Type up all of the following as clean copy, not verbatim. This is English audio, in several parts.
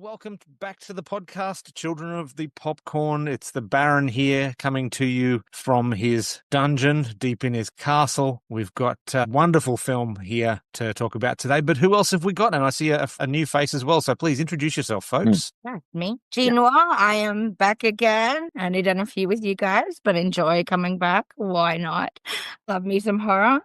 Welcome back to the podcast, Children of the Popcorn. It's the Baron here coming to you from his dungeon deep in his castle. We've got a wonderful film here to talk about today, but who else have we got? And I see a new face as well, so please introduce yourself, folks. That's me, Ginois. I am back again. I only done a few with you guys, but enjoy coming back. Why not? Love me some horror.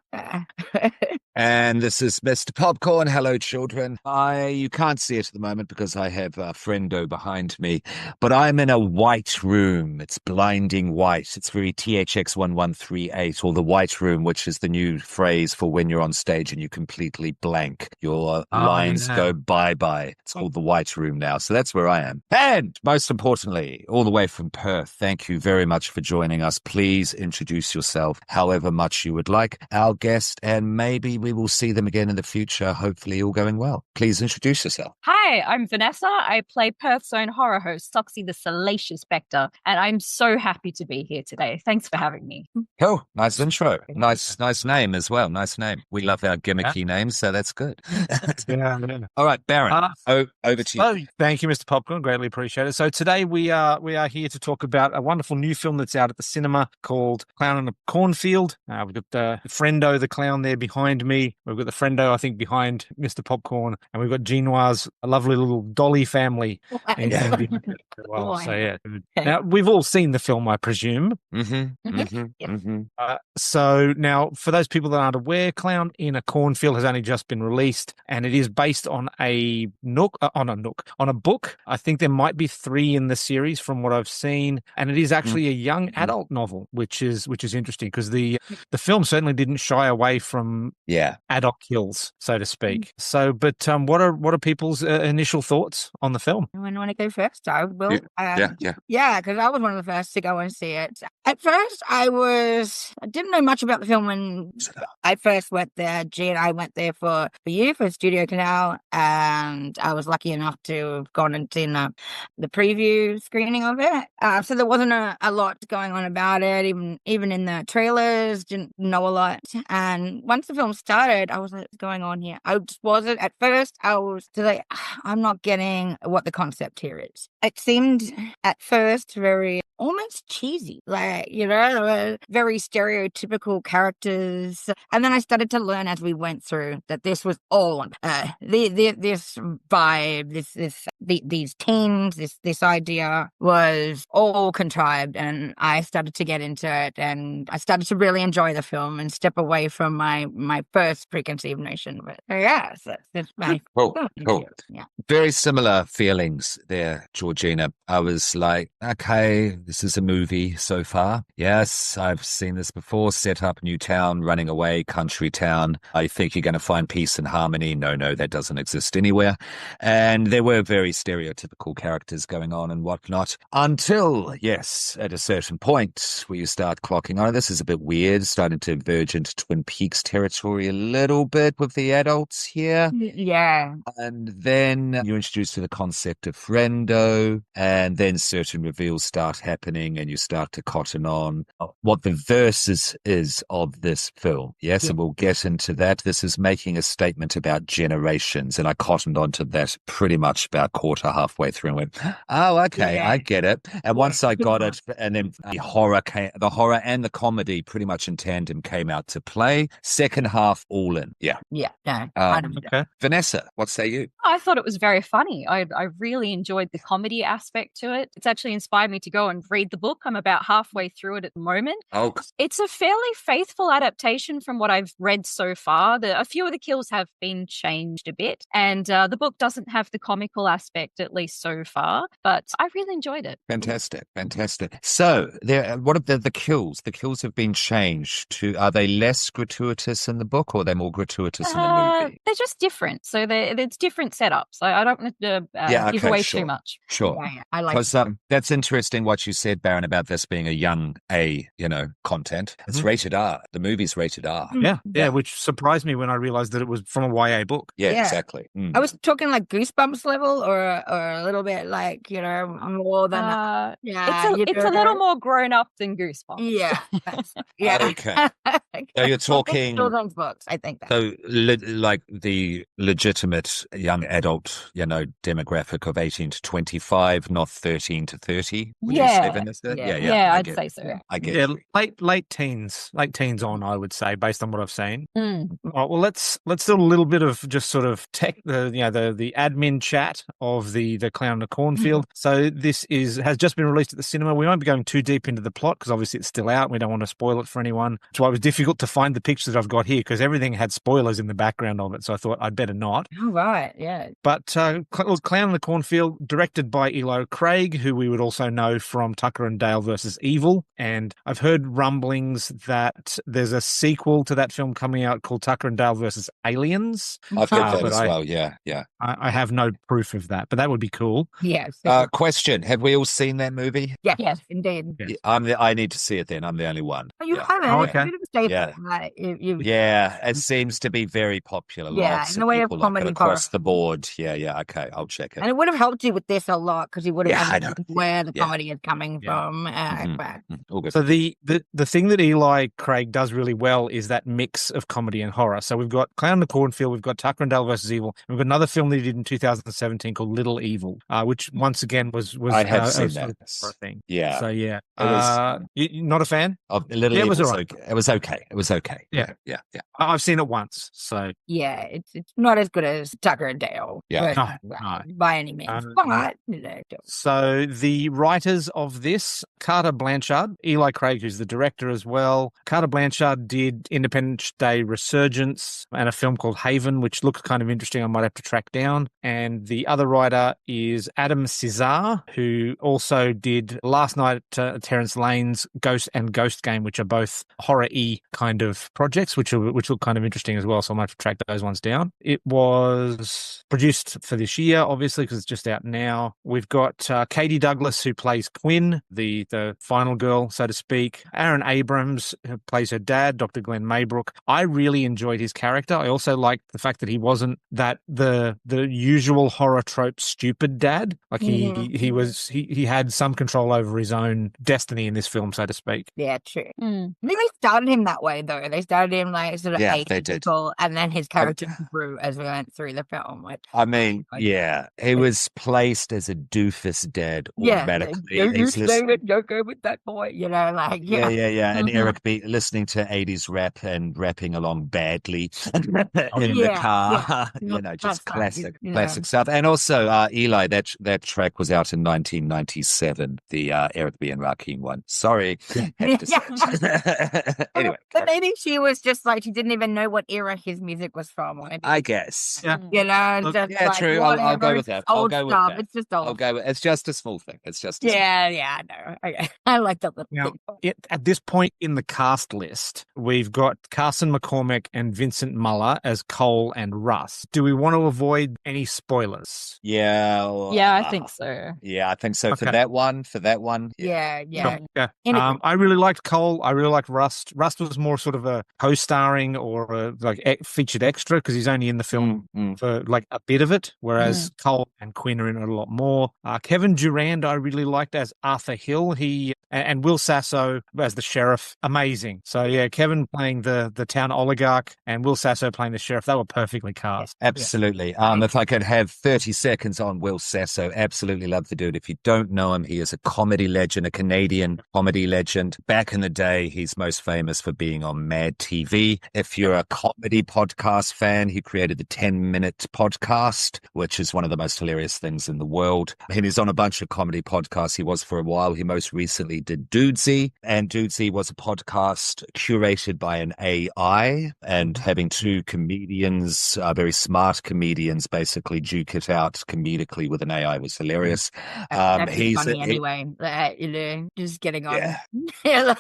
And this is Mr. Popcorn. Hello, children. You can't see it at the moment because I have a friendo behind me, but I'm in a white room. It's blinding white. It's very THX1138, or the white room, which is the new phrase for when you're on stage and you completely blank. Your lines go bye-bye. It's called the white room now. So that's where I am. And most importantly, all the way from Perth, thank you very much for joining us. Please introduce yourself however much you would like, our guest, and maybe we will see them again in the future, hopefully all going well. Please introduce yourself. Hi, I'm Vanessa. I play Perth's own horror host, Soxy the Salacious Spectre, and I'm so happy to be here today. Thanks for having me. Cool. Nice intro. Nice name as well. Nice name. We love our gimmicky names, so that's good. All right, Baron, over to you. Oh, thank you, Mr. Popcorn. Greatly appreciate it. So today we are here to talk about a wonderful new film that's out at the cinema called In A Cornfield. We've got Friendo the clown there behind me. We've got the Friendo, I think, behind Mr. Popcorn, and we've got Ginois' a lovely little dolly family. Now, we've all seen the film, I presume. So now, for those people that aren't aware, Clown in a Cornfield has only just been released, and it is based on a book. I think there might be 3 in the series from what I've seen, and it is actually a young adult novel, which is interesting because the film certainly didn't shy away from adult kills, so to speak. So, but what are people's initial thoughts on the film? Anyone want to go first? I will. Yeah, because I was one of the first to go and see it. At first, I didn't know much about the film when I first went there. G and I went there for Studio Canal, and I was lucky enough to have gone and seen the preview screening of it. So there wasn't a lot going on about it, even in the trailers, didn't know a lot. And once the film started, I was like, what's going on here? I just wasn't. At first, I was like, I'm not getting what the concept here is. It seemed at first very almost cheesy, like, very stereotypical characters. And then I started to learn as we went through that this was all this vibe, these teens, this idea was all contrived. And I started to get into it, and I started to really enjoy the film and step away from my first preconceived notion of it. So that's my cool. Yeah. Very similar feelings there, Georgina. I was like, okay, this is a movie so far. Yes, I've seen this before. Set up new town, running away, country town. I think you're going to find peace and harmony. No, that doesn't exist anywhere. And there were very stereotypical characters going on and whatnot until, yes, at a certain point where you start clocking, this is a bit weird, starting to verge into Twin Peaks territory a little bit with the adults here. Yeah. And then you're introduced to the concept of friendo, and then certain reveals start happening and you start to cotton on what the versus is of this film. Yes, and we'll get into that. This is making a statement about generations, and I cottoned onto that pretty much about halfway through and went, oh, okay, I get it. And once I got it, and then the horror and the comedy pretty much in tandem came out to play. Second half, all in. Okay. Vanessa, what say you? I thought it was very funny. I really enjoyed the comedy aspect to it. It's actually inspired me to go and read the book. I'm about halfway through it at the moment. Oh. It's a fairly faithful adaptation from what I've read so far. A few of the kills have been changed a bit, and the book doesn't have the comical aspect, at least so far, but I really enjoyed it. Fantastic. So, what are the kills? The kills have been changed are they less gratuitous in the book, or are they more gratuitous in the movie? They're just different. So it's different setups. I don't want to give away too much. Sure. Yeah, I like because that's interesting what you said, Baron, about this being a young content. It's rated R. The movie's rated R. Yeah, which surprised me when I realized that it was from a YA book. Yeah, exactly. I was talking like Goosebumps level, or a little bit like, more than yeah, it's a little more grown up than Goosebumps. Yeah. Yeah. Okay. So you're talking children's books, I think. like the legitimate young adult, demographic of 18 to 25, not 13 to 30. Would you say, Vanessa? Yeah, I'd say so. I get Yeah, you. late teens on, I would say, based on what I've seen. Mm. All right, well, let's do a little bit of just sort of the admin chat of the Clown in a Cornfield. So this has just been released at the cinema. We won't be going too deep into the plot because obviously it's still out. We don't want to spoil it for anyone. That's why it was difficult to find the pictures that I've got here because everything had spoilers in the background of it. So I thought I'd better not. Oh, right, yeah. But Clown in the Cornfield, directed by Eli Craig, who we would also know from Tucker and Dale versus Evil. And I've heard rumblings that there's a sequel to that film coming out called Tucker and Dale versus Aliens. I've heard that but as well. Yeah. I have no proof of that, but that would be cool. Yes. Question: have we all seen that movie? Yes, indeed. Yes. I need to see it then. I'm the only one. Oh, you Yeah. haven't? Oh, okay. You didn't say Yeah. that. Like, you Yeah, it seems to be very popular. Yeah, Lots in the way of people like it comedy across horror. the board. Yeah. Okay, I'll check it. And it would have helped you with this a lot because you would have Yeah, I know. understood where the Yeah. comedy is coming Yeah. from. Mhm. But All good. So the thing that Eli Craig does really well is that mix of comedy and horror. So we've got Clown in the Cornfield, we've got Tucker and Dale versus Evil, and we've got another film that he did in 2017 called Little Evil, which once again was I have seen a sort that. of horror thing. Yeah. So yeah, It was- you're not a fan? Of Little Yeah, it was Evil's alright. okay. It was okay. It was okay. Yeah. Yeah. I've seen it once, so yeah, it's not as good as Tucker and Dale. Yeah. but, No. by any means. But, So the writers of this, Carter Blanchard, Eli Craig, who's the director as well. Carter Blanchard did Independence Day Resurgence and a film called Haven, which looks kind of interesting. I might have to track down. And the other writer is Adam Cesar, who also did last night Terrence Lane's Ghost and Ghost Game, which are both horror-y kind of projects, which look kind of interesting as well. So I might have to track those ones down. It was produced for this year, obviously, because it's just out now. We've got Katie Douglas, who plays Quinn, the final girl, so to speak. Aaron Abrams, who plays her dad, Dr. Glenn Maybrook. I really enjoyed his character. I also liked the fact that he wasn't the usual horror trope stupid dad. Like he had some control over his own destiny in this film, so to speak. Yeah, true. Mm. I think they started him that way, though. They started him like sort of Yeah, they did. atypical, and then his character grew as we went through the film. Which, I mean, yeah, he was placed as a doofus dad automatically. He's don't go with that boy, like Yeah. And Eric B listening to 80s rap and rapping along badly in the car. Just classic stuff. And also Eli, that track was out in 1997, the Eric B and Rakim one. Sorry. Have to say it. Anyway. But maybe she was just like, she didn't even know what era his music was from. I guess. Yeah. Yeah, true. I'll go with that. Old stuff. It's just old. I'll go with it's just a small thing. It's just I know. Okay. I like that little Now, thing. at this point in the cast list, we've got Carson McCormick and Vincent Muller as Cole and Russ. Do we want to avoid any spoilers? Yeah. I think so. Yeah, I think so. Okay. For that one. Yeah. Sure, yeah. In a- I really liked Cole. I really liked Rust. Rust was more sort of a co-starring or featured extra because he's only in the film for like a bit of it, whereas Cole and Quinn are in it a lot more. Kevin Durand I really liked as Arthur Hill. And Will Sasso as the sheriff, amazing. So yeah, Kevin playing the town oligarch and Will Sasso playing the sheriff, they were perfectly cast. Absolutely. If I could have 30 seconds on Will Sasso, absolutely love the dude. If you don't know him, he is a comedy legend, a Canadian comedy legend. Back in the day, he's most famous for being on Mad TV. If you're a comedy podcast fan, he created the 10-Minute Podcast, which is one of the most hilarious things in the world. And he's on a bunch of comedy podcasts. He was for a while. He most recently did Dudesy, and Dudesy was a podcast curated by an AI, and having two comedians, very smart comedians, basically duke it out comedically with an AI was hilarious. He's funny anyway. Just getting on. Yeah.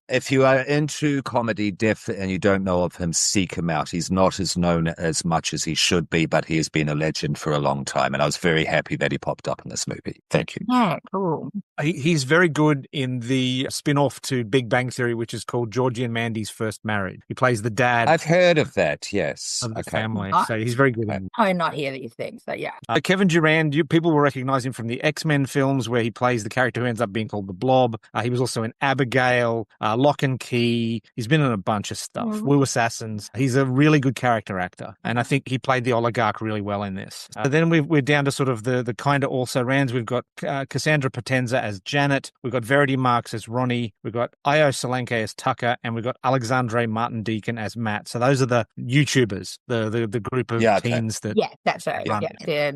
If you are into comedy and you don't know of him, seek him out. He's not as known as much as he should be, but he has been a legend for a long time, and I was very happy that he popped up in this movie. Thank you. Yeah, cool. He's very good in the spin-off to Big Bang Theory, which is called Georgie and Mandy's First Marriage. He plays the dad I've heard of that, yes. of the Okay. family, so he's very good in it. I not hear these things, so yeah. Kevin Durand, people will recognize him from the X-Men films where he plays the character who ends up being called the Blob. He was also in Abigail, Lock and Key. He's been in a bunch of stuff. Woo Assassins. He's a really good character actor, and I think he played the oligarch really well in this. Then we're down to sort of the kind of also-rans. We've got Cassandra Potenza as Janet. We've got Verity Marks as Ronnie. We've got Io Solanke as Tucker, and we've got Alexandre Martin Deacon as Matt. So those are the YouTubers, the group of teens that. Yeah, that's right. Yeah.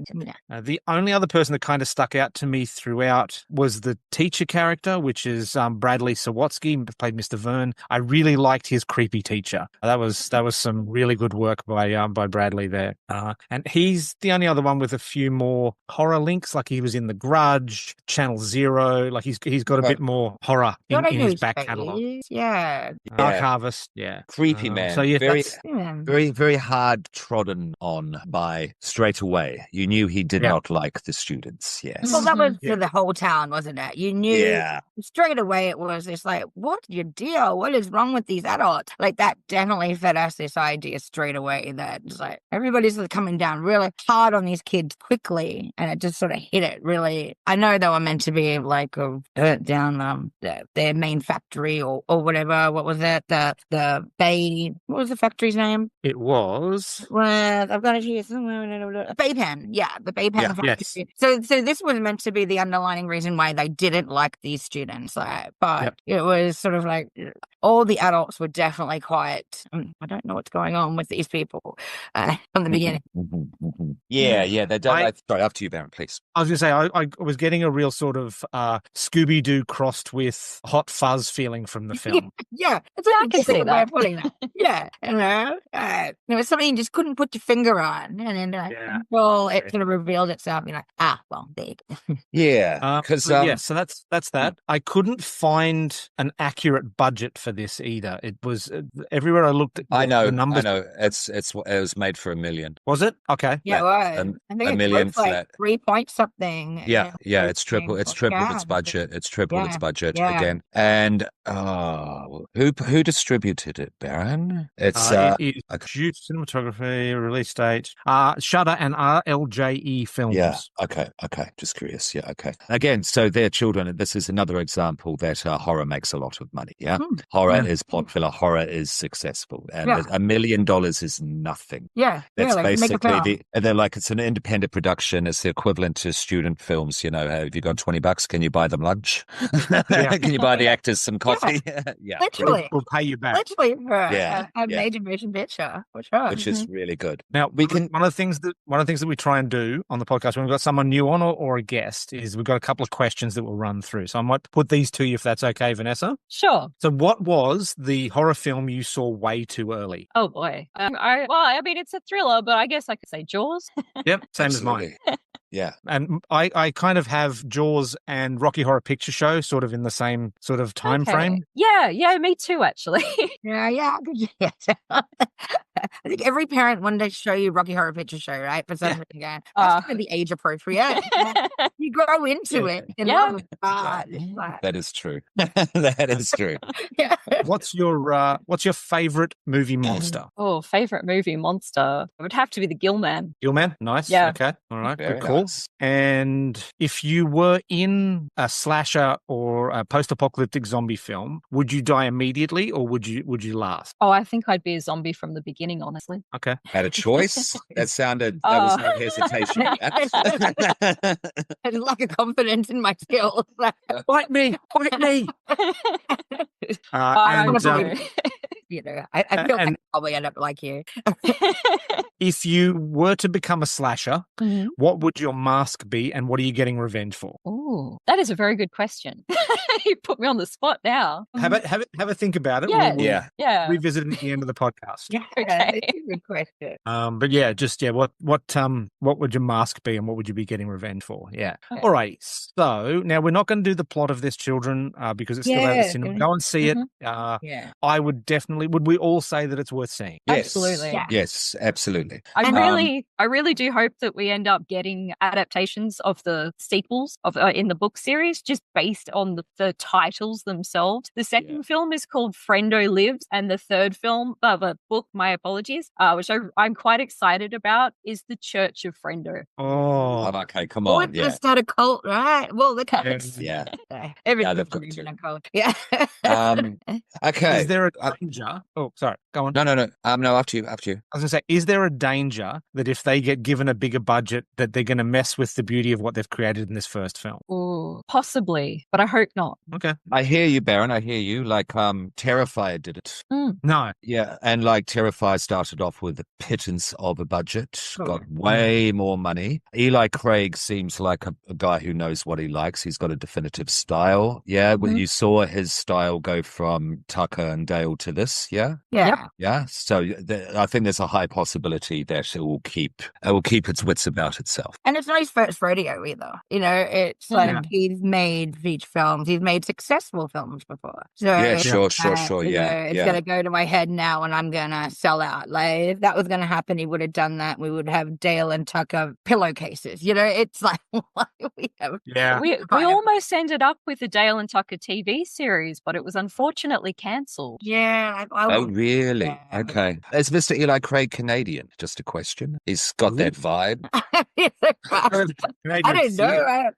The only other person that kind of stuck out to me throughout was the teacher character, which is Bradley Sawatsky, played Mr. Vern. I really liked his creepy teacher. That was some really good work by Bradley there. And he's the only other one with a few more horror links, like he was in The Grudge, Channel Zero. Like he's got a bit more horror in his back catalogue. Yeah. Dark Harvest, yeah. Creepy man. So yeah, very, very hard trodden on by straight away. You knew he did not like the students, yes. Well, that was for the whole town, wasn't it? You knew straight away it was just like, what's your deal? What is wrong with these adults? Like that definitely fed us this idea straight away that it's like everybody's coming down really hard on these kids quickly, and it just sort of hit it really. I know they were meant to be like burnt down their main factory or whatever. What was it? The Bay. What was the factory's name? It was. Well, I've got it here somewhere. Bay Pen. Yeah, the Bay Pen factory. Yes. So this was meant to be the underlining reason why they didn't like these students, but it was sort of like all the adults were definitely quite. I don't know what's going on with these people from the beginning. Yeah, they don't. Sorry, after you, Baron, please. I was going to say, I was getting a real sort of Scooby-Doo crossed with Hot Fuzz feeling from the film. Yeah, that's I can see way of putting that. Yeah, there was something you just couldn't put your finger on, and then it sort of revealed itself. You're like, well, there you go. Yeah, because so that's that. I couldn't find an accurate budget for this either. It was everywhere I looked at the numbers. I know. It was made for $1 million. Was it? Okay. Yeah, well, I think $1 million for that. 3 point something. Yeah, it's triple. It's tripled its budget. It's tripled its budget again. And who distributed it, Baron? It's produced cinematography, release date, Shudder and RLJE Films. Yeah. Okay. Just curious. Yeah. Okay. Again, so they're children. This is another example that horror makes a lot of money. Yeah. Horror is popular. Horror is successful, and $1 million is nothing. Yeah. That's basically they're like, it's an independent production. It's the equivalent to student films. You know, have you got $20? Can you buy them lunch? Can you buy the actors some coffee? Yeah. Literally. We'll pay you back. Literally for a major motion picture, for sure. Which is really good. Now one of the things that we try and do on the podcast when we've got someone new on or a guest is we've got a couple of questions that we'll run through. So I might put these to you if that's okay, Vanessa. Sure. So what was the horror film you saw way too early? Oh boy. I mean, it's a thriller, but I guess I could say Jaws. Yep, same as mine. Yeah. And I kind of have Jaws and Rocky Horror Picture Show sort of in the same sort of time frame. Yeah, me too, actually. Yeah. I think every parent wanted to show you Rocky Horror Picture Show, right? For some reason, that's going to be age appropriate. You grow into it. That is true. That is true. Yeah. What's your favorite movie monster? Oh, favorite movie monster? It would have to be the Gill Man. Gill Man? Nice. Yeah. Okay. All right. Very Good call. nice. And if you were in a slasher or a post-apocalyptic zombie film, would you die immediately or would you last? Oh, I think I'd be a zombie from the beginning, honestly. Okay. Had a choice? That was no hesitation. I just lack of confidence in my skills. Bite me. I feel like I probably end up like you. If you were to become a slasher, what would your mask be and what are you getting revenge for? Oh, that is a very good question. You put me on the spot now. Have a think about it. Yeah. We'll revisit it at the end of the podcast. Okay. That's a good question. But yeah, what would your mask be and what would you be getting revenge for? Yeah. Okay. All right. So now we're not going to do the plot of this, children, because it's still out of the cinema. Go and see it. I would definitely currently, would we all say that it's worth seeing? Yes. Absolutely. Yeah. Yes, absolutely. I And- really do hope that we end up getting adaptations of the sequels of in the book series just based on the titles themselves. The second film is called Friendo Lives, and the third film, the book, my apologies, which I'm quite excited about, is The Church of Friendo. Oh, Oh, okay, come We're on. gonna Yeah. start a cult, right? Well, the yes. Yeah. everything's they've got been to. a cult. Yeah. Okay. Is there a danger? Oh, sorry. Go on. No. No, after you. I was going to say, is there a danger that if they get given a bigger budget, that they're going to mess with the beauty of what they've created in this first film? Ooh, possibly, but I hope not. Okay. I hear you, Baron. I hear you. Like, Terrifier did it. No. Yeah, and like Terrifier started off with a pittance of a budget, got Sure. way more money. Eli Craig seems like a guy who knows what he likes. He's got a definitive style. Yeah, well, you saw his style go from Tucker and Dale to this. Yeah, Yeah. yeah. So I think there's a high possibility that it will keep its wits about itself. And it's not his first rodeo either. You know, it's like he's made feature films. He's made successful films before. So Yeah, it's, sure. you Yeah, know, it's yeah. gonna go to my head now, and I'm gonna sell out. Like if that was gonna happen, he would have done that. We would have Dale and Tucker pillowcases. You know, it's like why we have. Yeah. We almost ended up with the Dale and Tucker TV series, but it was unfortunately cancelled. Yeah. I Oh, would- really? Yeah. Okay. Is Mr. Eli Craig Canadian? Just a question. He's got that vibe. I don't know.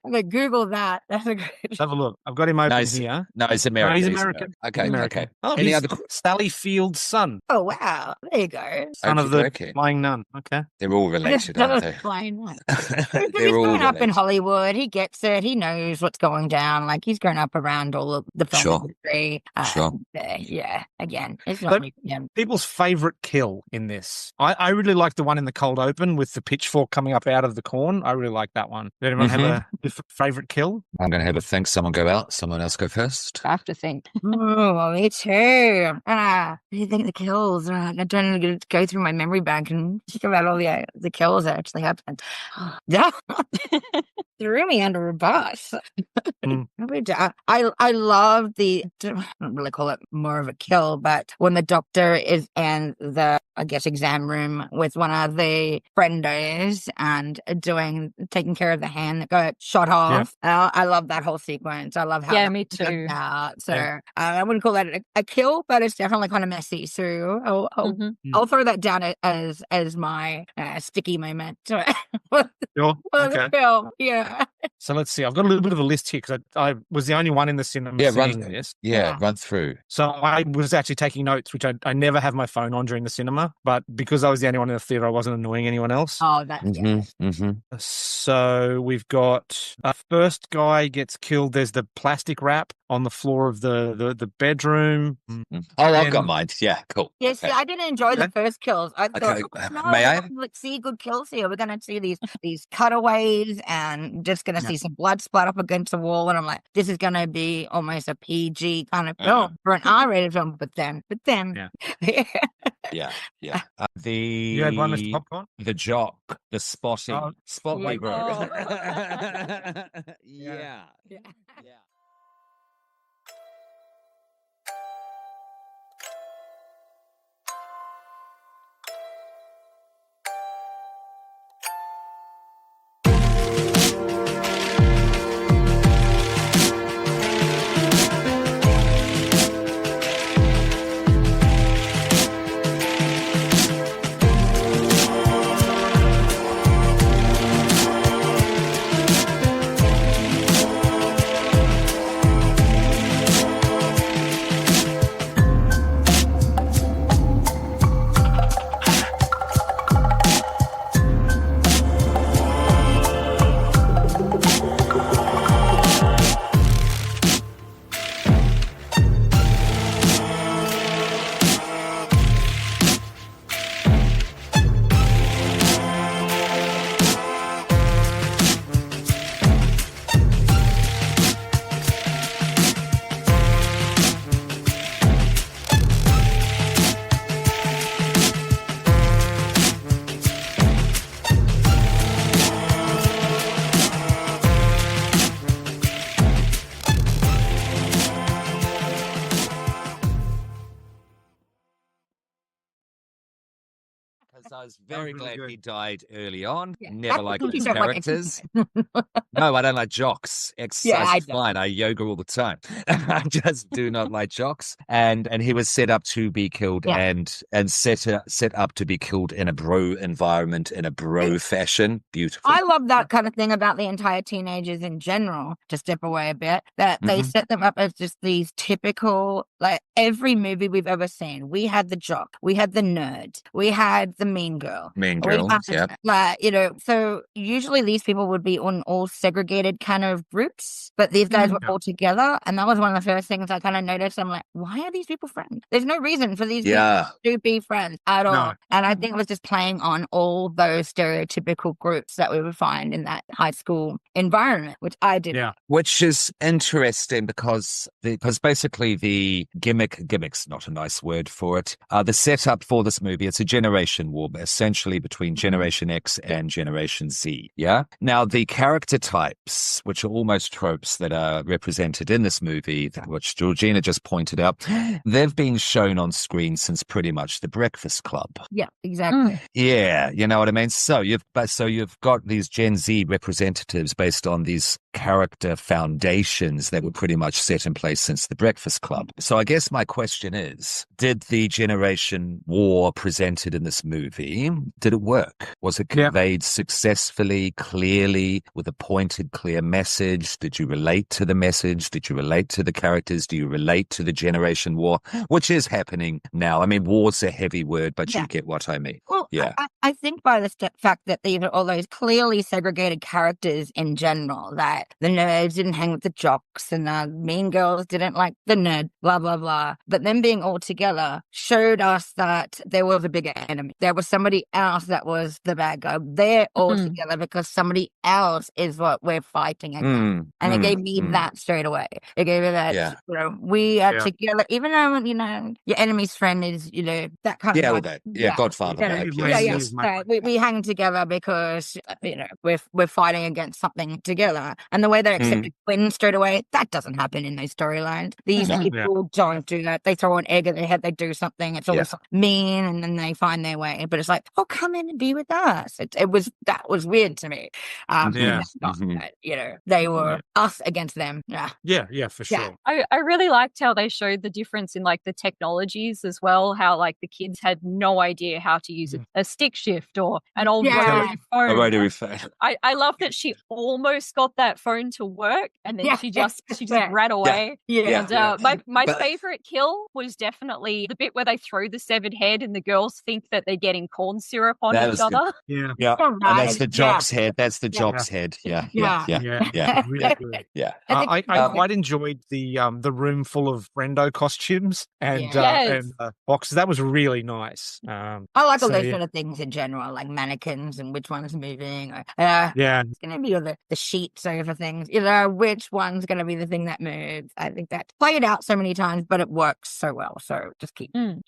I'm gonna Google that. That's a good. Let's have a look. I've got him open Nice. here. No, he's American. He's American. Okay, He's American. okay. Oh, Any he's other? Sally Field's son, Oh wow! There you go. son of the Okay. flying nun. Okay. They're all related, aren't they? Fine. He's They're all grown up in related. Hollywood. He gets it. He knows what's going down. Like he's grown up around all of the film Sure. industry. Sure. Yeah. Again, it's But- not me. Yeah. People's favorite kill in this. I really like the one in the cold open with the pitchfork coming up out of the corn. I really like that one. Does anyone have a favorite kill? I'm going to have a think. Someone go out. Someone else go first. I have to think. Oh, well, me too. What do you think the kills? I don't know, go through my memory bank and think about all the kills that actually happened. Yeah, threw me under a bus. I love I don't really call it more of a kill, but when the doctor is in the, I guess, exam room with one of the friendos and taking care of the hand that got shot off. I love that whole sequence. I love how Yeah, me that turned too. out. So I wouldn't call that a kill, but it's definitely kind of messy. So I'll throw that down as my sticky moment. Sure. For Okay. the film. Yeah. So let's see. I've got a little bit of a list here because I was the only one in the cinema Yeah, seeing this. Yeah, run through. So I was actually taking notes, which I never have my phone on during the cinema, but because I was the only one in the theater, I wasn't annoying anyone else. Oh, that's So we've got first guy gets killed. There's the plastic wrap on the floor of the bedroom. Oh, I've And- got mine. Yeah, cool. Yeah, see, Okay. I didn't enjoy the first kills. I thought, Okay, no, may I? let's see good kills here. We're gonna see these cutaways and just gonna see some blood splat up against the wall. And I'm like, this is gonna be almost a PG kind of film for an R-rated film. But then, Yeah. You had one, Mr. Popcorn? The jock, the spotting, Oh, spotlight yeah. road. Oh. Yeah. Yeah. I was very really glad good. he died early on. Yeah. Never I liked think his you don't like characters. exercise. No, I don't like jocks. Yeah, Exercise I is don't. fine. I yoga all the time. I just do not like jocks. And he was set up to be killed Yeah. and set up to be killed in a bro environment, in a bro fashion. Beautiful. I love that kind of thing about the entire teenagers in general, to step away a bit, that they Mhm. set them up as just these typical, like every movie we've ever seen. We had the jock, we had the nerd, we had the mean girl. Mean We girls, had, yeah. like, you know, so usually these people would be on all segregated kind of groups, but these guys were Yeah. all together. And that was one of the first things I kind of noticed. I'm like, why are these people friends? There's no reason for these Yeah. people to be friends at all. No. And I think it was just playing on all those stereotypical groups that we would find in that high school environment, which I did. Yeah. Which is interesting because basically the gimmick's not a nice word for it. The setup for this movie, it's a generation war, essentially between Generation X and Generation Z. Yeah. Now the character types, which are almost tropes that are represented in this movie, which Georgina just pointed out, they've been shown on screen since pretty much The Breakfast Club. Yeah, exactly. Yeah, you know what I mean? So you've got these Gen Z representatives based on these character foundations that were pretty much set in place since The Breakfast Club. So I guess my question is, did the generation war presented in this movie, did it work? Was it conveyed successfully, clearly, with a pointed, clear message? Did you relate to the message? Did you relate to the characters? Do you relate to the generation war, which is happening now? I mean, war's a heavy word, but you get what I mean. Well, Yeah. I think by the fact that these are all those clearly segregated characters in general, that the nerds didn't hang with the jocks and the mean girls didn't like the nerd, blah, blah, blah. But them being all together showed us that there was a bigger enemy. There was somebody else that was the bad guy. They're all together because somebody else is what we're fighting against. And it gave me that straight away. It gave me that, you know, we are together, even though, you know, your enemy's friend is, you know, that kind of Yeah, vibe. well, that, Godfather. Yeah, vibe, yeah, yes, yeah. yes. So we hang together because, you know, we're fighting against something together. And the way they accepted twins straight away, that doesn't happen in those storylines. These people don't do that. They throw an egg at their head, they do something. It's always mean, and then they find their way. But it's like, oh, come in and be with us. That was weird to me. That, you know, they were us against them. Yeah, for sure. I really liked how they showed the difference in like the technologies as well, how like the kids had no idea how to use a stick shift or an old rotary phone. A rotary phone. I love that she almost got that phone to work and then she just ran away. And my favorite kill was definitely the bit where they throw the severed head and the girls think that they're getting corn syrup on each other. Yeah. And that's the jock's head. That's the jock's head. Yeah. Really good. Yeah. I quite enjoyed the room full of Brendo costumes and boxes. That was really nice. I like all those sort of things in general, like mannequins and which one's moving. Or, it's going to be the sheets over things. You know, which one's going to be the thing that moves. I think that played out so many times, but it works so well. So just keep going.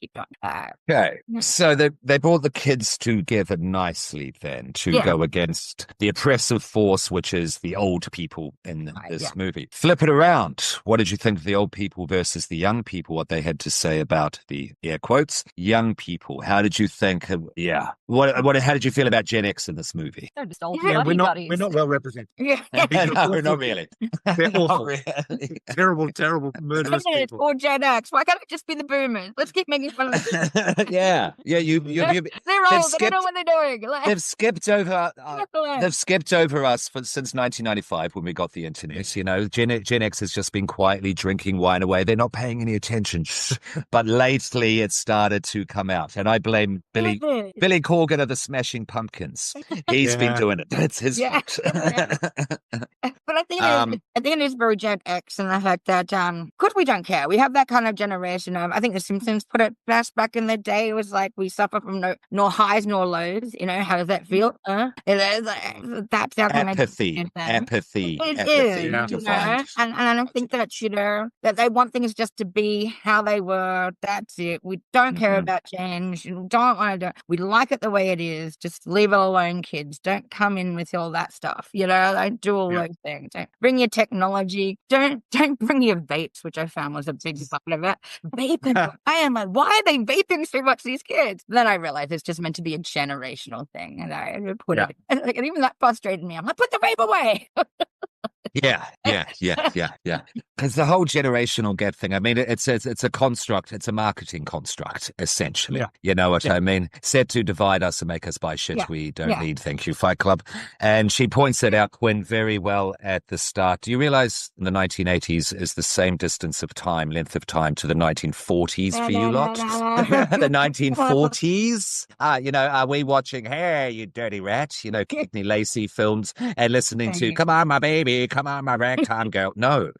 Okay. So they brought the kids together nicely then to go against the oppressive force, which is the old people in this movie. Flip it around. What did you think of the old people versus the young people? What they had to say about the air quotes young people? How did you think? How did you feel about Gen X in this movie? They're just old we're not well represented. No, not really. They're awful. Really. Terrible, murderous people. Or Gen X. Why can't it just be the boomers? Let's keep making fun of them. Yeah. They're old. They don't know what they're doing. They've skipped over. They've skipped over us since 1995 when we got the internet. You know, Gen X has just been quietly drinking wine away. They're not paying any attention. But lately, it started to come out, and I blame Billy Corgan of the Smashing Pumpkins. He's been doing it. That's his fault. But I think it is very Gen X, and the fact that because we don't care, we have that kind of generation of. I think The Simpsons put it best back in the day. It was like we suffer from nor highs nor lows. You know, how does that feel? That's our kind of apathy. It is, you know? And I don't think that, you know, that they want things just to be how they were. That's it. We don't care about change. We don't want to do. We like it the way it is, just leave it alone, kids. Don't come in with all that stuff. Don't do all those things. Don't bring your technology. Don't bring your vapes, which I found was a big part of it. Vaping. I am like, why are they vaping so much, these kids? Then I realized it's just meant to be a generational thing. And I put it, and even that frustrated me. I'm like, put the vape away. Yeah. Because the whole generational gap thing, I mean, it's a construct. It's a marketing construct, essentially. Yeah. You know what I mean? Set to divide us and make us buy shit we don't need. Thank you, Fight Club. And she points it out, Quinn, very well at the start. Do you realize the 1980s is the same length of time to the 1940s for you lot? The 1940s? Are we watching, hey, you dirty rat, Kidney Lacey films and listening to, come on, my baby, come on, my ragtime girl. No,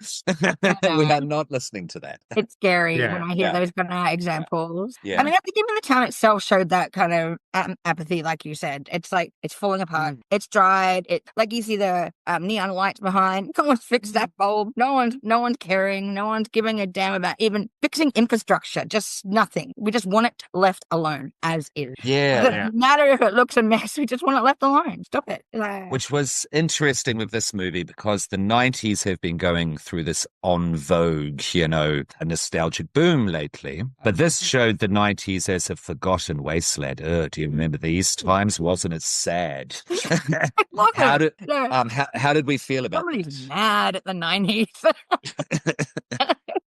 we are not listening to that. It's scary when I hear those kind of examples. Yeah. I mean, I think even the town itself showed that kind of apathy, like you said. It's like, it's falling apart. It's dried. Like you see the neon lights behind. No one's fixed that bulb. No one's caring. No one's giving a damn about even fixing infrastructure. Just nothing. We just want it left alone as is. Yeah. It doesn't matter if it looks a mess. We just want it left alone. Stop it. Which was interesting with this movie because the 90s have been going through this on vogue, a nostalgic boom lately. But this showed the 90s as a forgotten wasteland. Do you remember these times? Wasn't it sad? How did we feel about Somebody's mad at the 90s.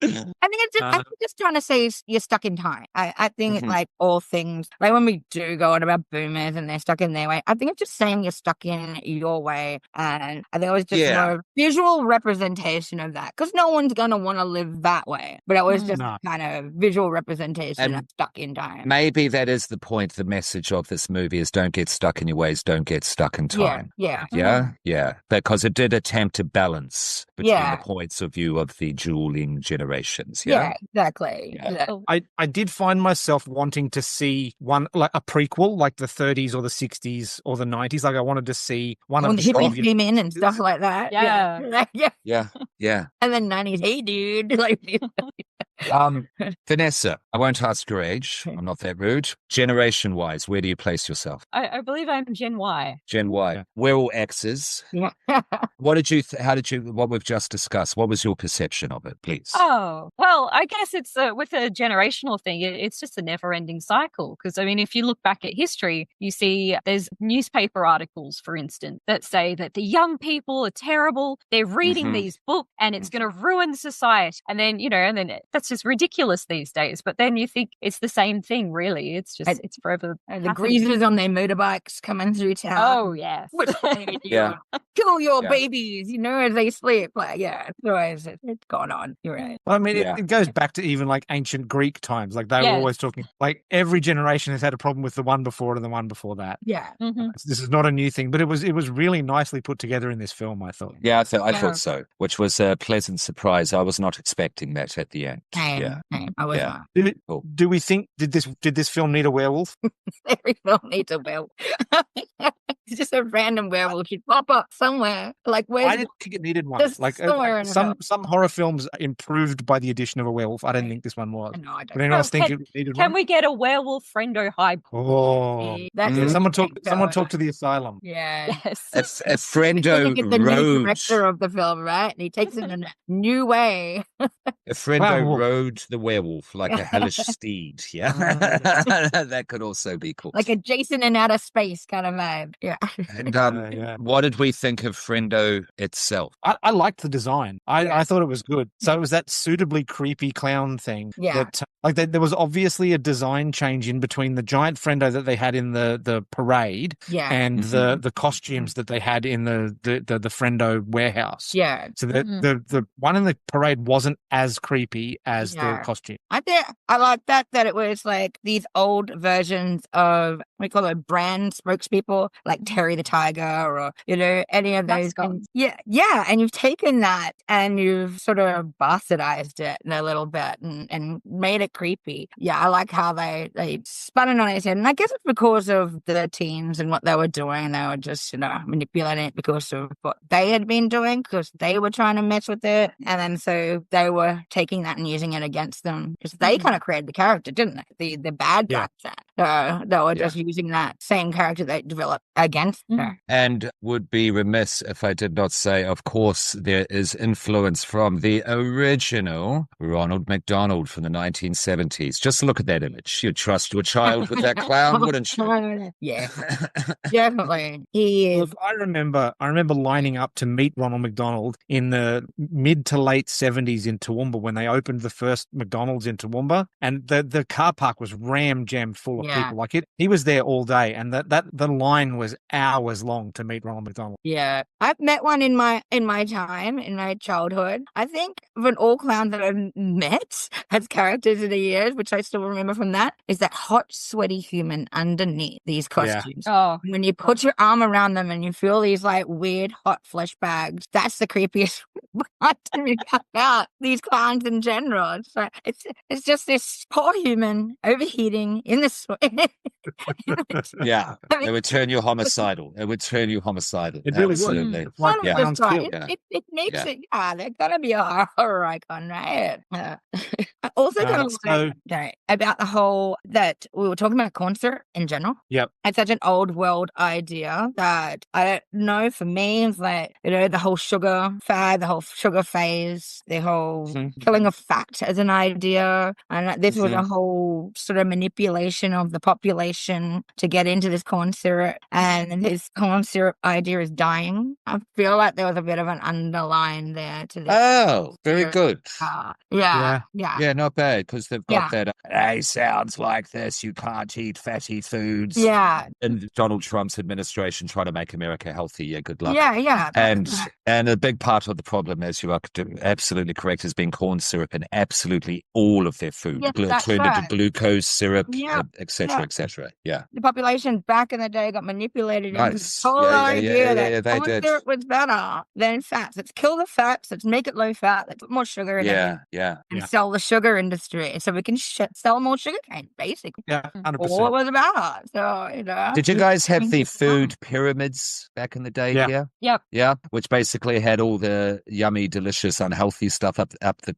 I think it's just trying to say you're stuck in time. I think it's like all things, like when we do go on about boomers and they're stuck in their way, I think it's just saying you're stuck in your way. And I think it was just more visual representation of that because no one's going to want to live that way. But it was just kind of visual representation of stuck in time. Maybe that is the point, the message of this movie is don't get stuck in your ways, don't get stuck in time. Yeah. Because it did attempt to balance between the points of view of the dueling generations. Yeah, exactly. Yeah. I did find myself wanting to see one, like a prequel, like the 30s or the 60s or the 90s. Like I wanted to see one when of the hippies came in and stuff like that. Yeah. And then 90s, hey dude. Vanessa, I won't ask your age. I'm not that rude. Generation wise, where do you place yourself? I believe I'm Gen Y. Gen Y. Yeah. We're all X's. Yeah. What we've just discussed, what was your perception of it, please? Oh, well, I guess it's with a generational thing. It's just a never ending cycle. Because, I mean, if you look back at history, you see there's newspaper articles, for instance, that say that the young people are terrible. They're reading these books and it's going to ruin society. And then, that's just ridiculous these days. But then you think it's the same thing, really. It's just, it's forever. The greasers on their motorbikes coming through town. Oh, yes. Kill your babies, as they sleep. It's gone on. You're right. Well, I mean, it goes back to even like ancient Greek times. Like they were always talking, like every generation has had a problem with the one before and the one before that. Yeah. This is not a new thing, but it was really nicely put together in this film, I thought. Yeah, I thought so, which was a pleasant surprise. I was not expecting that at the end. I was not. Do we think, did this film need a werewolf? Every film needs a werewolf. It's just a random werewolf. She'd pop up somewhere. Like where? I didn't think it needed one. Like some horror films improved by the addition of a werewolf. I don't think this one was. No, I don't. But anyone else think it needed one? Can we get a werewolf friendo hybrid? Oh, someone talk to the asylum. Yeah. Yes. A friendo get the new rode. director of the film, right? And he takes it in a new way. A friendo rode the werewolf like a hellish steed. Yeah, that could also be cool. Like a Jason in outer space kind of vibe. Yeah. And what did we think of Friendo itself? I liked the design. I thought it was good. So it was that suitably creepy clown thing. Yeah. There was obviously a design change in between the giant Friendo that they had in the parade and the costumes that they had in the Friendo warehouse. Yeah. So the one in the parade wasn't as creepy as the costume. I like that it was like these old versions of, we call it brand spokespeople, like Terry the Tiger or, you know, any of those Mascots. things. Yeah. And you've taken that and you've sort of bastardized it in a little bit and made it creepy. Yeah, I like how they spun it on its head. And I guess it's because of the teens and what they were doing. They were just, you know, manipulating it because of what they had been doing, because they were trying to mess with it. And then so they were taking that and using it against them, because they kind of created the character, didn't they? The bad guys. They were just using that same character they developed against her. And would be remiss if I did not say, of course, there is influence from the original Ronald McDonald from the 1970s. Just look at that image. You'd trust your child with that clown, wouldn't you? Yeah, definitely. He is. Look, I remember lining up to meet Ronald McDonald in the mid to late 70s in Toowoomba when they opened the first McDonald's in Toowoomba, and the car park was jammed full of people. Like he was there all day, and the line was hours long to meet Ronald McDonald. Yeah, I've met one in my time, in my childhood. I think of all clowns that I've met as characters in the years, which I still remember from that, is that hot, sweaty human underneath these costumes. Oh, When you put your arm around them and you feel these like weird hot flesh bags, that's the creepiest part to me about these clowns in general. It's just this poor human overheating in the sweat. Yeah, it would turn you homicidal. It would turn you homicidal. It really Absolutely. would. Like Yeah. clowns kill. It makes it. They're gonna be a horror icon, right? I also kind of about the whole that we were talking about corn syrup in general. Yep. It's such an old world idea that I don't know. For me, it's like, you know, the whole sugar fad, the whole sugar phase, the whole killing of fat as an idea, and this was a whole sort of manipulation of the population to get into this corn syrup, and this corn syrup idea is dying. I feel like there was a bit of an underline there to this. Oh, very good. Yeah, not bad, because they've got that, hey, sounds like this, you can't eat fatty foods. Yeah. And Donald Trump's administration trying to make America healthy. Yeah, good luck. Yeah. And a big part of the problem, as you are absolutely correct, has been corn syrup in absolutely all of their food. Yes, Turned into glucose syrup, et cetera, Yeah. et cetera. Yeah. The population back in the day got manipulated into Nice. the whole idea that they corn did. syrup was better than fats. Let's kill the fats. Let's make it low fat. Let's put more sugar in it. And sell the sugar industry so we can sell more sugar cane, basically. Yeah, 100%. All it was about. So, you know. Did you guys have the food pyramids back in the day here? Yep. Yeah, which basically had all the yummy, delicious, unhealthy stuff up the...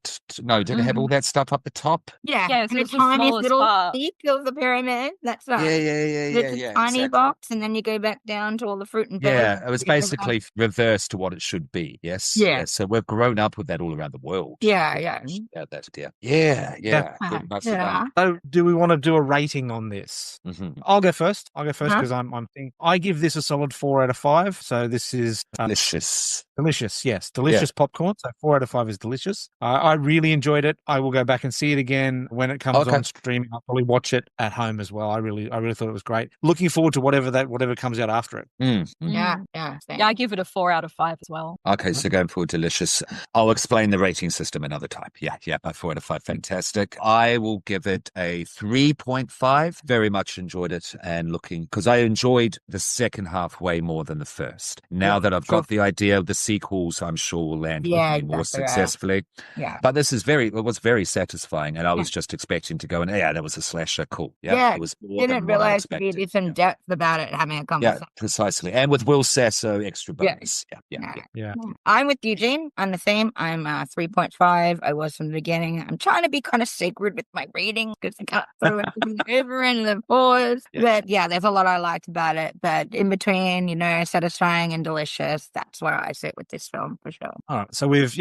did it have all that stuff up the top? Yeah, Yeah, and so the it's the tiny smallest little part. peak of the pyramid. That's right. Yeah, It's a tiny box, and then you go back down to all the fruit and veg. Yeah, it was basically reversed to what it should be. Yes. Yeah. So we've grown up with that all around the world. Yeah. That's dear. Yeah. Good, nicely done. So, do we want to do a rating on this? Mhm. I'll go first. Because I'm thinking. I give this a solid 4 out of 5. So this is Delicious. delicious. Yes, delicious popcorn. So 4 out of 5 is delicious. I really enjoyed it. I will go back and see it again when it comes on streaming. I'll probably watch it at home as well. I really thought it was great. Looking forward to whatever comes out after it. Yeah. Yeah, I give it a 4 out of 5 as well. Okay, so going for delicious. I'll explain the rating system another time. Yeah, by 4 out of 5. Fantastic. I will give it a 3.5. Very much enjoyed it, and because I enjoyed the second half way more than the first. Now that I've got the idea of the sequels, I'm sure will land with me more successfully. Yeah. But this is it was very satisfying, and I was just expecting to go and, that was a slasher. Cool. Yeah. It was more Didn't than what I realize to be expected. some depth about it, having a conversation. Yeah, precisely. And with Will Sasso, extra bonus. Yeah. I'm with Eugene. I'm the same. I'm 3.5. I was from the beginning. I'm trying to be kind of sacred with my rating because I can't throw everything over in the fours. But there's a lot I liked about it. But in between, satisfying and delicious, that's where I sit with this film for sure. All right. So we've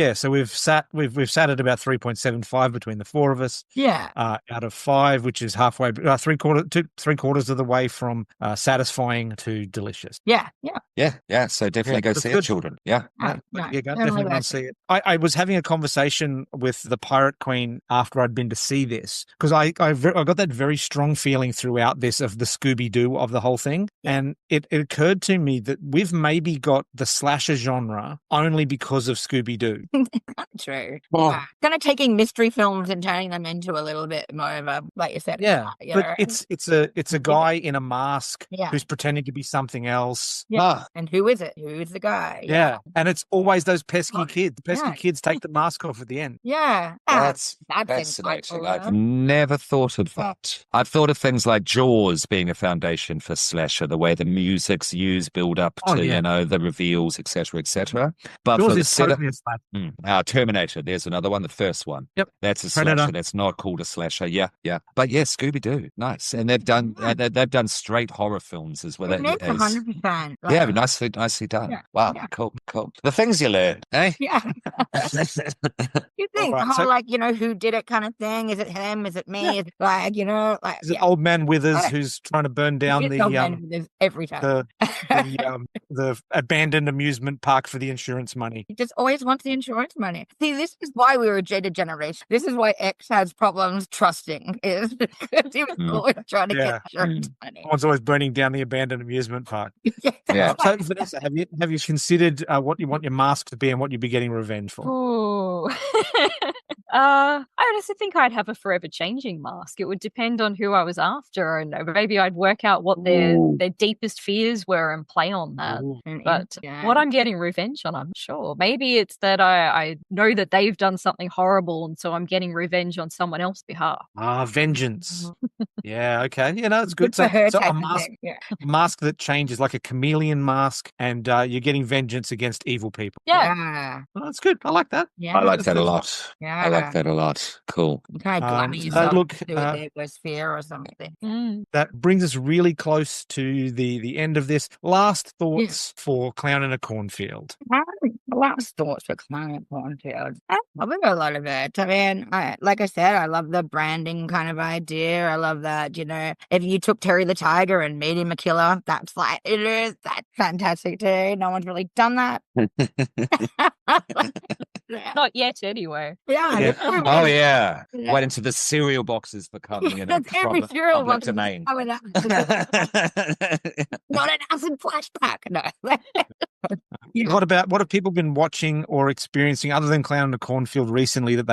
sat at about 3.75 between the four of us. Yeah. Out of 5, which is halfway, three quarters of the way from satisfying to delicious. Yeah. So definitely go see it, children. Yeah. Definitely want to see it. I was having a conversation with the Pirate Queen after I'd been to see this, because I got that very strong feeling throughout this of the Scooby-Doo of the whole thing. And it occurred to me that we've maybe got the slasher genre only because of Scooby-Doo. True. Oh. Kind of taking mystery films and turning them into a little bit more of a, like you said. Yeah, you but know, it's a guy in a mask Yeah. who's pretending to be something else. Yeah. Ah. And who is it? Who is the guy? Yeah, and it's always those pesky kids. The pesky Yeah. kids take the mask off at the end. Yeah. That's That's fascinating. insightful, I've though. never thought of that. I've thought of things like Jaws being a foundation for slasher, the way the music's used, build up Oh, to, yeah. the reveals, etc., etc. But Yours for the is setup, totally a slasher. Terminator, there's another one, the first one. Yep. That's a Predator. slasher. That's not called a slasher. Yeah, yeah. But yeah, Scooby-Doo. Nice. And they've done straight horror films as well. It makes 100%. Yeah, nicely done. Yeah, Wow, yeah. cool. The things you learn, eh? Yeah. You think, Alright, so- like, who did it kind of thing? Is it him? Is it me? Yeah. Is it like, like, Is it Old Man Withers Yeah. who's trying to burn down It's Old Man Withers every time. the abandoned amusement park for the insurance money? He just always wants the insurance money. See, this is why we were a jaded generation. This is why X has problems trusting, is because he was always trying to get insurance money. Someone's always burning down the abandoned amusement park. Yeah. So, Vanessa, have you considered what you want your mask to be and what you'd be getting revenge for? Ooh. I honestly think I'd have a forever changing mask. It would depend on who I was after, and maybe I'd work out what their deepest fears were and play on that. But what I'm getting revenge on, I'm sure. Maybe it's that I know that they've done something horrible, and so I'm getting revenge on someone else's behalf. Vengeance. Yeah, okay. It's good. Good for her So type a of mask, thing. Yeah. a mask that changes, like a chameleon mask, and you're getting vengeance against evil people. Yeah. Oh, that's good. I like that. Yeah. I like That's that a good. lot. Yeah. I like that a lot. Cool. You kind of glamour so yourself look, to do with their worst fear or something. That brings us really close to the end of this. Last thoughts for Clown in a Cornfield. Last thoughts for Clown in a Cornfield. I love a lot of it. I mean, like I said, I love the branding kind of idea. I love that, if you took Terry the Tiger and made him a killer, that's fantastic too. No one's really done that. Not yet, anyway. Yeah. Oh yeah. Wait until the cereal boxes become Every cereal public box domain. Not an acid flashback. No. What have people been watching or experiencing other than Clown in a Cornfield recently that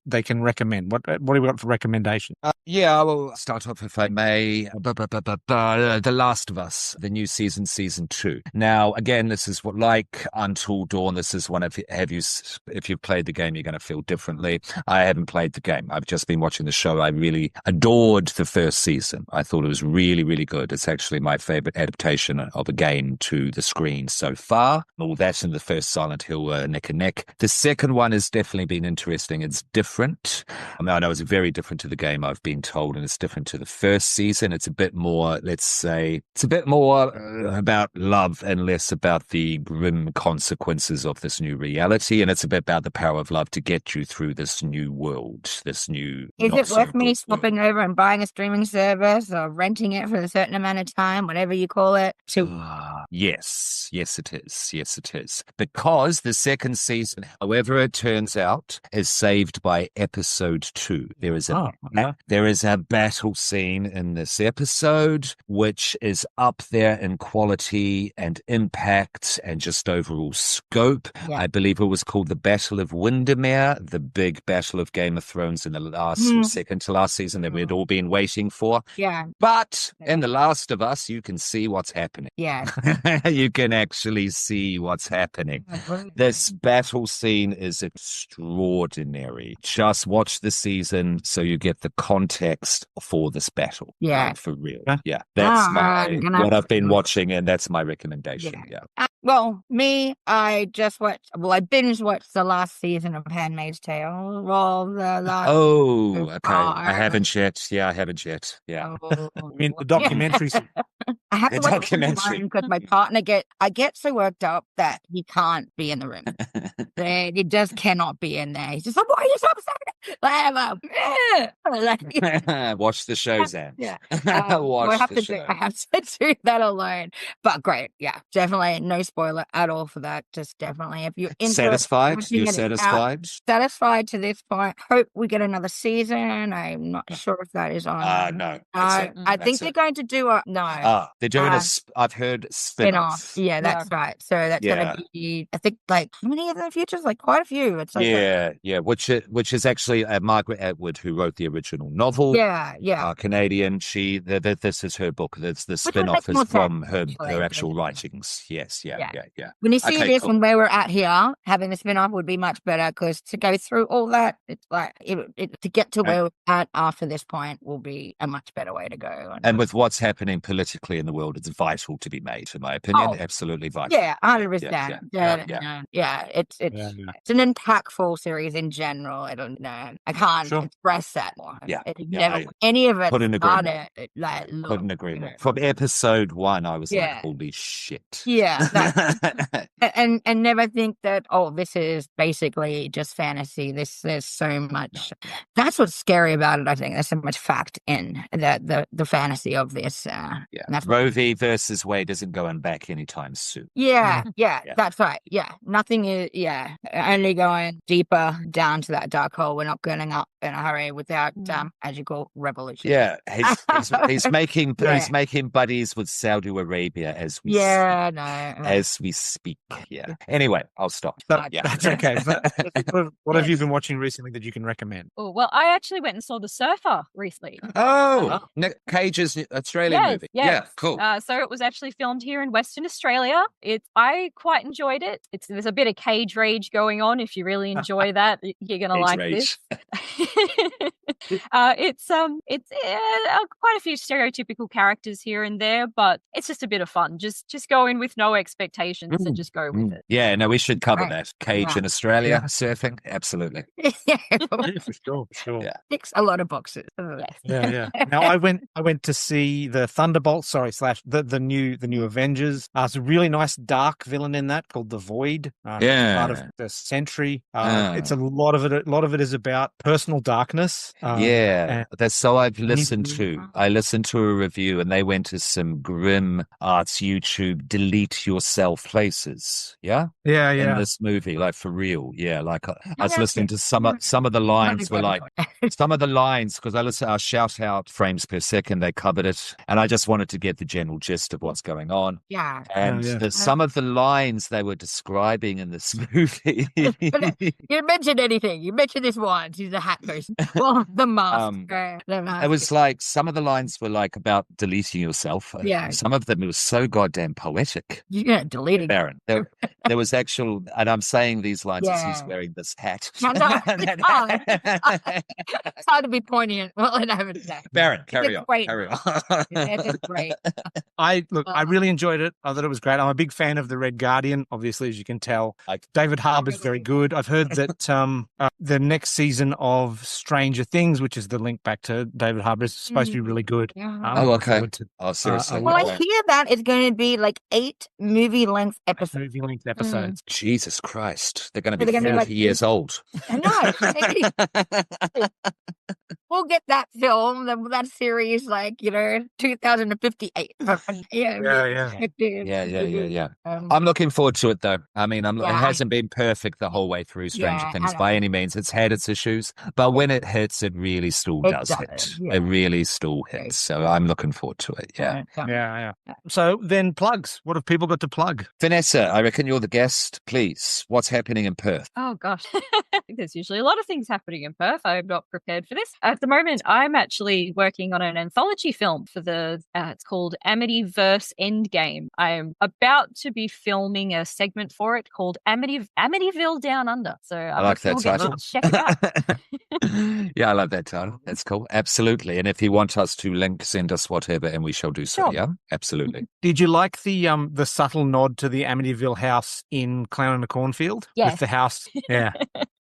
they can recommend? What do we got for recommendation? Yeah, I will start off if I may. The Last of Us, the new season 2. Now, again, this is like Until Dawn. This is one of if you've played the game, you're going to feel differently. I haven't played the game. I've just been watching the show. I really adored the first season. I thought it was really, really good. It's actually my favorite adaptation of a game to the screen so far. All that and the first Silent Hill neck and neck. The second one has definitely been interesting. It's different. I know it's very different to the game, I've been told, and it's different to the first season. It's a bit more, let's say, about love and less about the grim consequences of this new reality. And it's a bit about the power of love to get you through this new world, this new. Is it worth me swapping over and buying a streaming service or renting it for a certain amount of time, whatever you call it? Yes, it is. Yes, it is. Because the second season, however it turns out, is saved by episode 2. There is a battle scene in this episode which is up there in quality and impact and just overall scope. Yeah. I believe it was called the Battle of Windermere, the big battle of Game of Thrones in the last second to last season that we had all been waiting for. Yeah. But in The Last of Us, you can see what's happening. Yeah. You can actually see what's happening. This battle scene is extraordinary. Just watch the season so you get the context for this battle. Yeah. For real. Yeah. That's what I've been watching, and that's my recommendation. Yeah. Well, me, I binge watched the last season of Handmaid's Tale. Well, the last. Oh, okay. I haven't yet. Yeah, I haven't yet. Yeah. I mean, the documentary. I have to watch it because my partner I get so worked up that he can't be in the room. He just cannot be in there. He's just like, why are you so upset? Whatever. Watch the show, Zan. Yeah. Watch the show. I have to do that alone. But great. Yeah. Definitely no spoiler at all for that. Just definitely. If you're satisfied, you're satisfied? Satisfied to this point. Hope we get another season. I'm not sure if that is on. No. I think they're going to do They're doing I've heard spin-off. spin-off. Yeah, that's right. So that's going to be, I think, like, how many of them features? Like, quite a few. It's like which is actually Margaret Atwood, who wrote the original novel. Canadian. This is her book. The spin-off is from her actual writings. Yes, yeah. When you see this and where we're at here, having the spin-off would be much better, because to go through all that, it's like to get to where we're at after this point will be a much better way to go. And with what's happening politically in the world, it's vital to be made, in my opinion. Absolutely vital. Yeah, 100%. It's an impactful series in general. I can't express that more. Any of it. Put in agreement. Put in agreement. From episode 1, I was like, holy shit. Yeah. and never think that, this is basically just fantasy. There's so much. That's what's scary about it, I think. There's so much fact in the fantasy of this. Roe v. versus Wade isn't going back anytime soon. That's right. Nothing is, only going deeper down to that dark hole. We're not going up in a hurry without, as you call, revolution. Yeah, he's making buddies with Saudi Arabia as we speak. Yeah. Anyway, I'll stop. That's okay. What have you been watching recently that you can recommend? Oh, well, I actually went and saw The Surfer recently. Nick Cage's Australian movie. Yes. Yeah, cool. So it was actually filmed here in Western Australia. I quite enjoyed it. There's a bit of cage rage going on. If you really enjoy that, you're gonna like this. It's quite a few stereotypical characters here and there, but it's just a bit of fun. Just go in with no expectations and just go with it. Yeah, no, we should cover that. Cage in Australia, surfing, absolutely. For sure. Yeah. Ticks a lot of boxes. Yeah. Now I went to see the Thunderbolts, the new Avengers. There's a really nice dark villain in that called the Void. Part of the Sentry. It's a lot of it is about personal darkness. That's so I've listened to. I listened to a review and they went to some grim arts YouTube delete yourself places. Yeah. In this movie, like for real. Yeah, like I was listening to some of the lines were like some of the lines, because I listened to our shout out frames per second. They covered it, and I just wanted to get the general gist of what's going on. And some of the lines they were describing in this movie. You mentioned anything. You mentioned this once. He's a hat person. Well, the mask. It was like some of the lines were like about deleting yourself. Some of them, it was so goddamn poetic. Deleting. Baron. There was actual, and I'm saying these lines as he's wearing this hat. It's hard to be poignant. Well, I haven't said. Baron, carry on. Carry on. It's great. I really enjoyed it. I thought it was great. I'm a big fan of the Red Guardian, obviously, as you can tell. David Harbour's very good. I've heard that the next season of Stranger Things, which is the link back to David Harbour, is supposed to be really good. Okay. Seriously. Well, I hear that it's going to be like 8 movie-length episodes. Jesus Christ. They're going to be 30 years old. I know. We'll get that film, that series, 2058. Yeah. I'm looking forward to it, though. I mean, it hasn't been perfect the whole way through Stranger Things by any means. It's had its issues, but when it hits, it really still does hit. It really still hits. So I'm looking forward to it. Yeah. So then plugs. What have people got to plug? Vanessa, I reckon you're the guest. Please, what's happening in Perth? Oh, gosh. I think there's usually a lot of things happening in Perth. I'm not prepared for this. At the moment, I'm actually working on an anthology film for it's called Amityverse Endgame. I'm about to be filming a segment for it called Amityville Down Under. So I like that title. Check it out. Yeah, I love that title. That's cool. Absolutely. And if you want us to link, send us whatever, and we shall do so. Sure. Yeah, absolutely. Did you like the subtle nod to the Amityville house in Clown in a Cornfield? Yes. With the house. Yeah.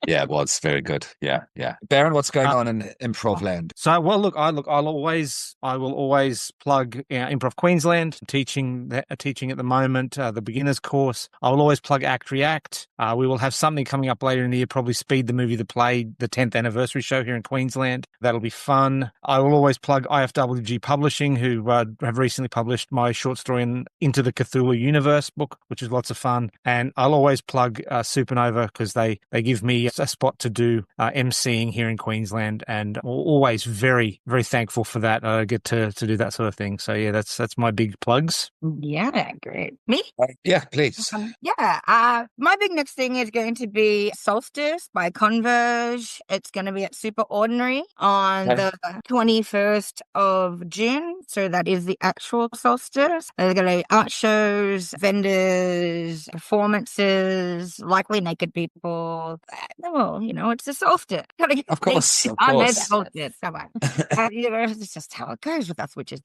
Yeah, it was very good. Yeah. Baron, what's going on in improv land? So, well, look, I will always plug Improv Queensland, teaching at the moment, the beginners course. I will always plug Act React. We will have something coming up later in the year, probably Speed the Movie, the Play, the 10th anniversary show here in Queensland. That'll be fun. I will always plug IFWG Publishing, who have recently published my short story Into the Cthulhu Universe book, which is lots of fun. And I'll always plug Supernova, because they give me a spot to do MCing here in Queensland, and always very, very thankful for that. I get to do that sort of thing. So yeah, that's my big plugs. Yeah, great. Me? Yeah, please. My big next thing is going to be Solstice by Converge. It's going to be at Super Ordinary on the 21st of June. So that is the actual solstice. There's going to be art shows, vendors, performances, likely naked people. Well, it's the solstice. Gotta get Of course, things of on the course. solstice. Come on. It's just how it goes with us witches.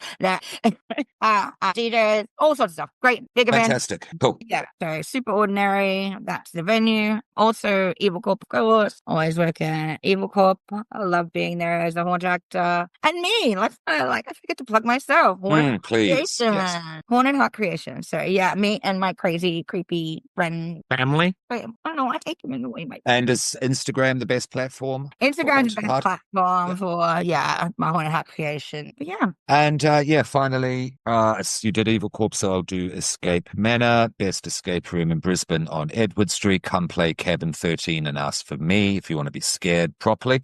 Theaters, all sorts of stuff. Great, big event. Fantastic. Cool. Yeah, so Super Ordinary, that's the venue. Also, Evil Corp, of course. Always working at Evil Corp. I love being there as a haunt actor. And me, I forget to plug myself. Haunted Please. Creation. Yes. Haunted Heart Creation. So yeah, me and my crazy, creepy friend. Family? I don't know, I take him in the way. And is Instagram the best platform? Instagram's the Haunted best Heart? platform for, my Haunted Heart Creation. But yeah. And finally, you did Evil Corp, so I'll do Escape Manor, best escape room in Brisbane on Edward Street. Come play Cabin 13 and ask for me if you want to be scared properly.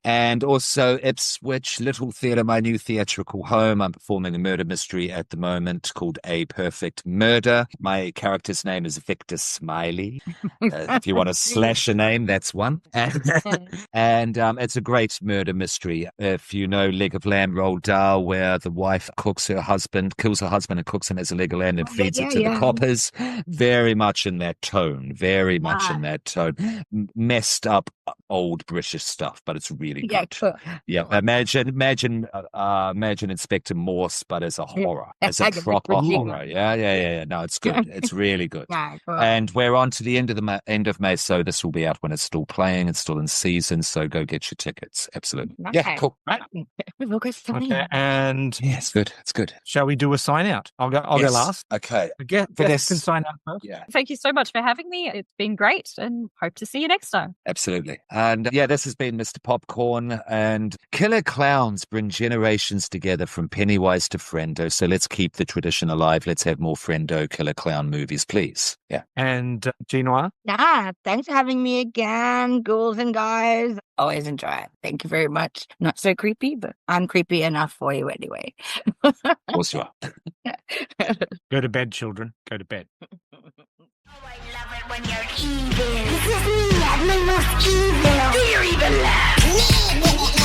And also Ipswich Little Theatre, my new theatrical home. I'm performing a murder mystery at the moment called A Perfect Murder. My character's name is Victor Smiley. If you want to slash a name, that's one. And it's a great murder mystery. If you know Leg of Lamb, Roald Dahl, where the wife kills her husband and cooks him as a leg of lamb and feeds it to the coppers. Very much in that tone. Very much in that tone. Messed up old British stuff, but it's really good. Yeah, cool. Yeah, imagine Inspector Morse, but as a horror, as a Like a proper British horror. Yeah. No, it's good. It's really good. Yeah, cool. And we're on to the end of May, so this will be out when it's still playing. It's still in season, so go get your tickets. Absolutely. Okay. Yeah, cool. Right. We'll go sign Okay, in. and Yeah, it's good. It's good. shall we do a sign out? I'll go Yes. last. Okay. Guess this- can sign out first. Yeah. Thank you so much for having me. It's been great and hope to see you next time. Absolutely. And this has been Mr. Popcorn, and killer clowns bring generations together from Pennywise to Friendo. So let's keep the tradition alive. Let's have more Friendo killer clown movies, please. Yeah. And Ginois? Thanks for having me again, ghouls and guys. Always enjoy it. Thank you very much. Not so creepy, but I'm creepy enough for you anyway. Of course you are. Go to bed, children. Go to bed. I love it when you're evil. This is me at my most evil. Do you even laugh?